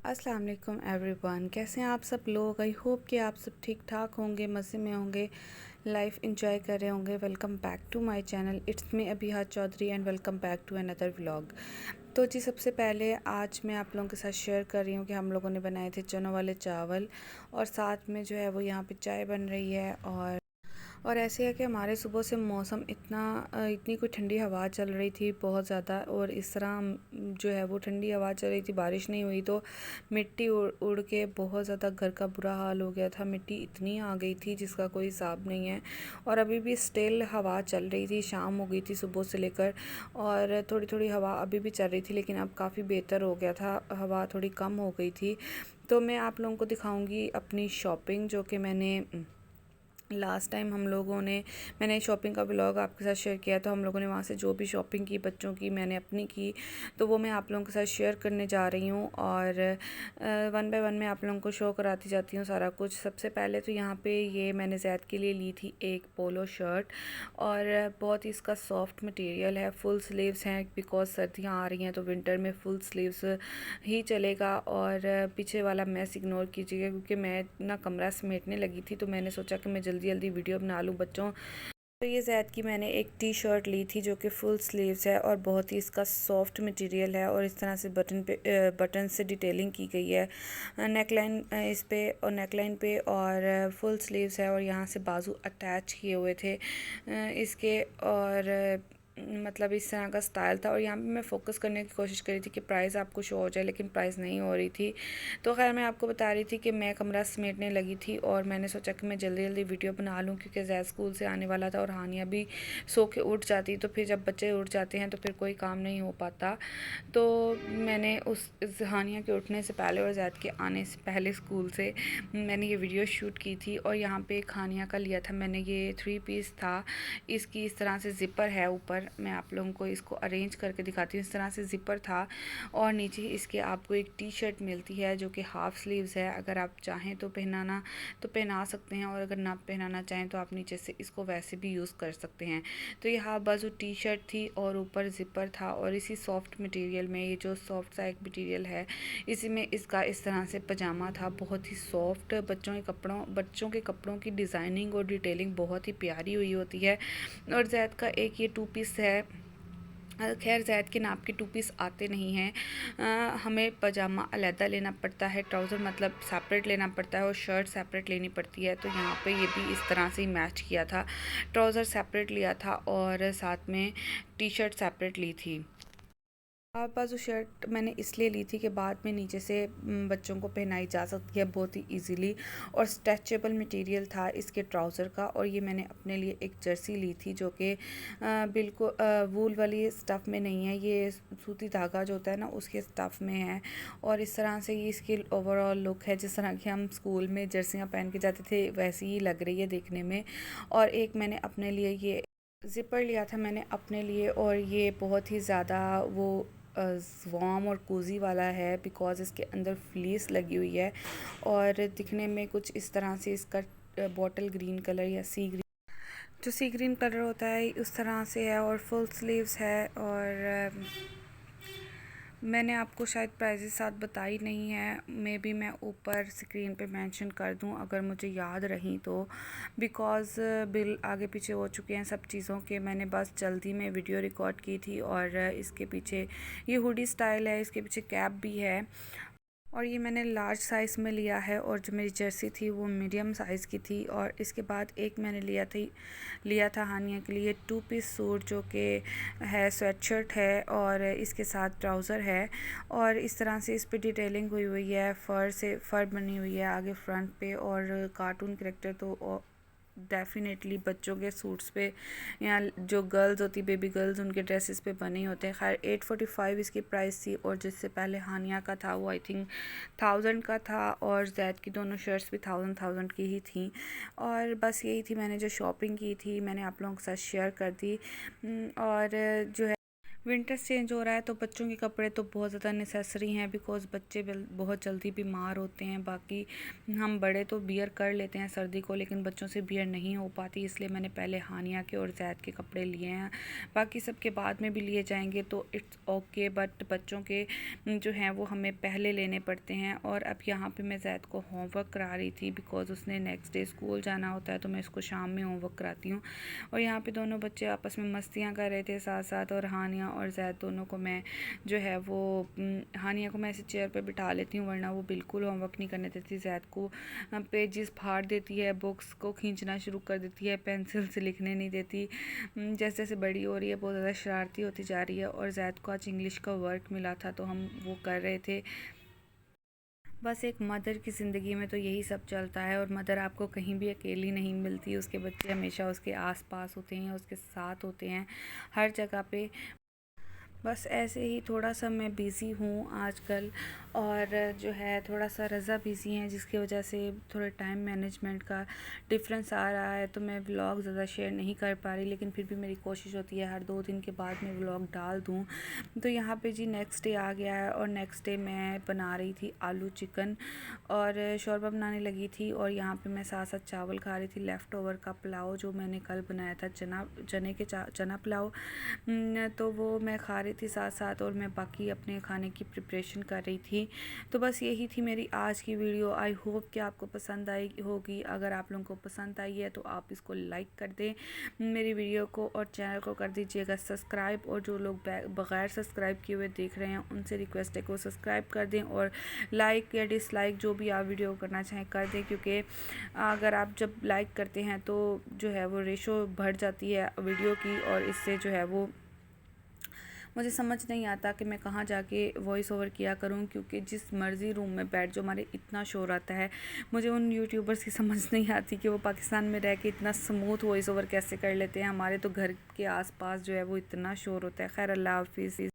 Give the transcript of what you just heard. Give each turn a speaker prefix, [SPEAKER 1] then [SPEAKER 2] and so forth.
[SPEAKER 1] अस्सलाम वालेकुम एवरीवन। कैसे हैं आप सब लोग? आई होप कि आप सब ठीक ठाक होंगे, मज़े में होंगे, लाइफ इंजॉय कर रहे होंगे। Welcome back to my channel, it's me Abiha Chaudhary and welcome back to another vlog. तो जी, सबसे पहले आज मैं आप लोगों के साथ शेयर कर रही हूँ कि हम लोगों ने बनाए थे चनों वाले चावल, और साथ में जो है वो यहाँ पे चाय बन रही है। और ऐसे है कि हमारे सुबह से मौसम इतनी कोई ठंडी हवा चल रही थी बहुत ज़्यादा, और इस तरह जो है वो ठंडी हवा चल रही थी, बारिश नहीं हुई तो मिट्टी उड़ उड़ के बहुत ज़्यादा घर का बुरा हाल हो गया था। मिट्टी इतनी आ गई थी जिसका कोई हिसाब नहीं है। और अभी भी स्टिल हवा चल रही थी, शाम हो गई थी सुबह से लेकर, और थोड़ी थोड़ी हवा अभी भी चल रही थी, लेकिन अब काफ़ी बेहतर हो गया था, हवा थोड़ी कम हो गई थी। तो मैं आप लोगों को दिखाऊंगी अपनी शॉपिंग, जो कि लास्ट टाइम मैंने शॉपिंग का व्लॉग आपके साथ शेयर किया, तो हम लोगों ने वहाँ से जो भी शॉपिंग की, बच्चों की, मैंने अपनी की, तो वो मैं आप लोगों के साथ शेयर करने जा रही हूँ। और वन बाय वन मैं आप लोगों को शो कराती जाती हूँ सारा कुछ। सबसे पहले तो यहाँ पे ये मैंने ज़ैद के लिए ली थी एक पोलो शर्ट, और बहुत ही इसका सॉफ्ट मटेरियल है, फुल स्लीव्स हैं, बिकॉज सर्दियाँ आ रही हैं तो विंटर में फुल स्लीव्स ही चलेगा। और पीछे वाला मैस इग्नोर कीजिएगा, क्योंकि मैं ना कमरा समेटने लगी थी, तो मैंने सोचा कि मैं जल्दी जल्दी वीडियो बना लूँ बच्चों। तो ये ज़ैद की मैंने एक टी शर्ट ली थी जो कि फुल स्लीव्स है, और बहुत ही इसका सॉफ्ट मटेरियल है, और इस तरह से बटन से डिटेलिंग की गई है नेकलाइन इस पे, और नेकलाइन पे, और फुल स्लीव्स है, और यहाँ से बाजू अटैच किए हुए थे इसके। और मतलब इस तरह का स्टाइल था। और यहाँ पे मैं फ़ोकस करने की कोशिश कर रही थी कि प्राइस आपको शो हो जाए, लेकिन प्राइस नहीं हो रही थी। तो खैर मैं आपको बता रही थी कि मैं कमरा समेटने लगी थी, और मैंने सोचा कि मैं जल्दी जल्दी वीडियो बना लूँ, क्योंकि ज़ैद स्कूल से आने वाला था, और हानिया भी सो के उठ जाती, तो फिर जब बच्चे उठ जाते हैं तो फिर कोई काम नहीं हो पाता। तो मैंने उस हानिया के उठने से पहले और ज़ैद के आने से पहले स्कूल से मैंने ये वीडियो शूट की थी। और यहाँ पे एक हानिया का लिया था मैंने, ये 3 पीस था। इसकी इस तरह से ज़िपर है ऊपर, मैं आप लोगों को इसको अरेंज करके दिखाती हूँ। इस तरह से ज़िपर था, और नीचे इसके आपको एक टी शर्ट मिलती है जो कि हाफ़ स्लीव्स है। अगर आप चाहें तो पहना सकते हैं, और अगर ना पहनाना चाहें तो आप नीचे से इसको वैसे भी यूज़ कर सकते हैं। तो ये हाफ बाजू टी शर्ट थी, और ऊपर ज़िपर था, और इसी सॉफ्ट मटेरियल में, ये जो सॉफ्ट सा एक मटेरियल है, इसी में इसका इस तरह से पजामा था, बहुत ही सॉफ्ट। बच्चों के कपड़ों की डिज़ाइनिंग और डिटेलिंग बहुत ही प्यारी हुई होती है। और ज़ैद का एक ये 2 पीस है। खैर ज़ैद के नाप के 2 पीस आते नहीं हैं, हमें पजामा अलहदा लेना पड़ता है, ट्राउज़र मतलब सेपरेट लेना पड़ता है, और शर्ट सेपरेट लेनी पड़ती है। तो यहाँ पे ये भी इस तरह से ही मैच किया था, ट्राउज़र सेपरेट लिया था, और साथ में टी शर्ट सेपरेट ली थी। हाफ बाजू शर्ट मैंने इसलिए ली थी कि बाद में नीचे से बच्चों को पहनाई जा सकती है बहुत ही इजीली, और स्ट्रेचेबल मटेरियल था इसके ट्राउज़र का। और ये मैंने अपने लिए एक जर्सी ली थी जो कि बिल्कुल वूल वाली स्टफ़ में नहीं है, ये सूती धागा जो होता है ना उसके स्टफ़ में है। और इस तरह से ये इसकी ओवरऑल लुक है, जिस तरह की हम स्कूल में जर्सियाँ पहन के जाते थे वैसी ही लग रही है देखने में। और एक मैंने अपने लिए ये ज़िपर लिया था मैंने अपने लिए, और ये बहुत ही ज़्यादा वो वार्म और कोज़ी वाला है, बिकॉज़ इसके अंदर फ्लीस लगी हुई है, और दिखने में कुछ इस तरह से इसका बॉटल ग्रीन कलर या जो सी ग्रीन कलर होता है उस तरह से है, और फुल स्लीव्स है। और मैंने आपको शायद प्राइजेस साथ बताई नहीं है, मे बी मैं ऊपर स्क्रीन पे मेंशन कर दूं अगर मुझे याद रही तो, बिकॉज़ बिल आगे पीछे हो चुके हैं सब चीज़ों के। मैंने बस जल्दी में वीडियो रिकॉर्ड की थी। और इसके पीछे ये हुडी स्टाइल है, इसके पीछे कैप भी है, और ये मैंने लार्ज साइज़ में लिया है, और जो मेरी जर्सी थी वो मीडियम साइज़ की थी। और इसके बाद एक मैंने लिया था हानिया के लिए 2 पीस सूट, जो कि है स्वेटशर्ट है, और इसके साथ ट्राउज़र है, और इस तरह से इस पे डिटेलिंग हुई हुई है, फ़र बनी हुई है आगे फ्रंट पे, और कार्टून कैरेक्टर तो डेफ़िनेटली बच्चों के सूट्स पे या जो गर्ल्स होती बेबी गर्ल्स उनके ड्रेसेस पे बने होते हैं। खैर 845 इसकी प्राइस थी, और जिससे पहले हानिया का था वो आई थिंक 1000 का था, और ज़ैद की दोनों शर्ट्स भी 1000 की ही थी। और बस यही थी मैंने जो शॉपिंग की थी, मैंने आप लोगों के साथ शेयर कर दी। और जो है विंटर्स चेंज हो रहा है तो बच्चों के कपड़े तो बहुत ज़्यादा नेसेसरी हैं, बिकॉज़ बच्चे बहुत जल्दी बीमार होते हैं। बाकी हम बड़े तो बियर कर लेते हैं सर्दी को, लेकिन बच्चों से बियर नहीं हो पाती, इसलिए मैंने पहले हानिया के और ज़ैद के कपड़े लिए हैं। बाकी सबके बाद में भी लिए जाएंगे तो इट्स ओके, बट बच्चों के जो हैं वो हमें पहले लेने पड़ते हैं। और अब यहाँ पे मैं ज़ैद को होमवर्क करा रही थी, बिकॉज़ उसने नेक्स्ट डे स्कूल जाना होता है, तो मैं इसको शाम में होमवर्क कराती हूँ। और यहाँ पे दोनों बच्चे आपस में मस्तियाँ कर रहे थे साथ साथ, और हानिया और ज़ैद दोनों को मैं जो है वो हानिया को मैं ऐसे चेयर पे बिठा लेती हूँ, वरना वो बिल्कुल होमवर्क नहीं करने देती। ज़ैद को पेजेस फाड़ देती है, बुक्स को खींचना शुरू कर देती है, पेंसिल से लिखने नहीं देती। जैसे जैसे बड़ी हो रही है बहुत ज़्यादा शरारती होती जा रही है। और ज़ैद को आज इंग्लिश का वर्क मिला था तो हम वो कर रहे थे। बस एक मदर की ज़िंदगी में तो यही सब चलता है, और मदर आपको कहीं भी अकेली नहीं मिलती, उसके बच्चे हमेशा उसके आसपास होते हैं, उसके साथ होते हैं हर जगह पे। बस ऐसे ही थोड़ा सा मैं बिज़ी हूँ आजकल, और जो है थोड़ा सा रज़ा बिज़ी हैं, जिसकी वजह से थोड़े टाइम मैनेजमेंट का डिफरेंस आ रहा है, तो मैं व्लॉग ज़्यादा शेयर नहीं कर पा रही। लेकिन फिर भी मेरी कोशिश होती है हर 2 दिन के बाद मैं व्लॉग डाल दूँ। तो यहाँ पे जी नेक्स्ट डे आ गया है, और नेक्स्ट डे मैं बना रही थी आलू चिकन और शोरबा बनाने लगी थी। और यहाँ पे मैं साथ साथ चावल खा रही थी, लेफ़्ट ओवर का पुलाव जो मैंने कल बनाया था, चना पुलाव। तो वो मैं खा रही थी साथ साथ, और मैं बाकी अपने खाने की प्रिपरेशन कर रही थी। तो बस यही थी मेरी आज की वीडियो। आई होप कि आपको पसंद आई होगी। अगर आप लोगों को पसंद आई है तो आप इसको लाइक कर दें मेरी वीडियो को, और चैनल को कर दीजिएगा सब्सक्राइब। और जो लोग बग़ैर सब्सक्राइब किए हुए देख रहे हैं उनसे रिक्वेस्ट है कि वो सब्सक्राइब कर दें, और लाइक या डिसलाइक जो भी आप वीडियो करना चाहें कर दें, क्योंकि अगर आप जब लाइक करते हैं तो जो है वो रेशो बढ़ जाती है वीडियो की, और इससे जो है वो मुझे समझ नहीं आता कि मैं कहाँ जाके वॉइस ओवर किया करूँ, क्योंकि जिस मर्ज़ी रूम में बैठ जो हमारे इतना शोर आता है। मुझे उन यूट्यूबर्स की समझ नहीं आती कि वो पाकिस्तान में रह के इतना स्मूथ वॉइस ओवर कैसे कर लेते हैं। हमारे तो घर के आसपास जो है वो इतना शोर होता है। खैर, अल्लाह हाफिज़।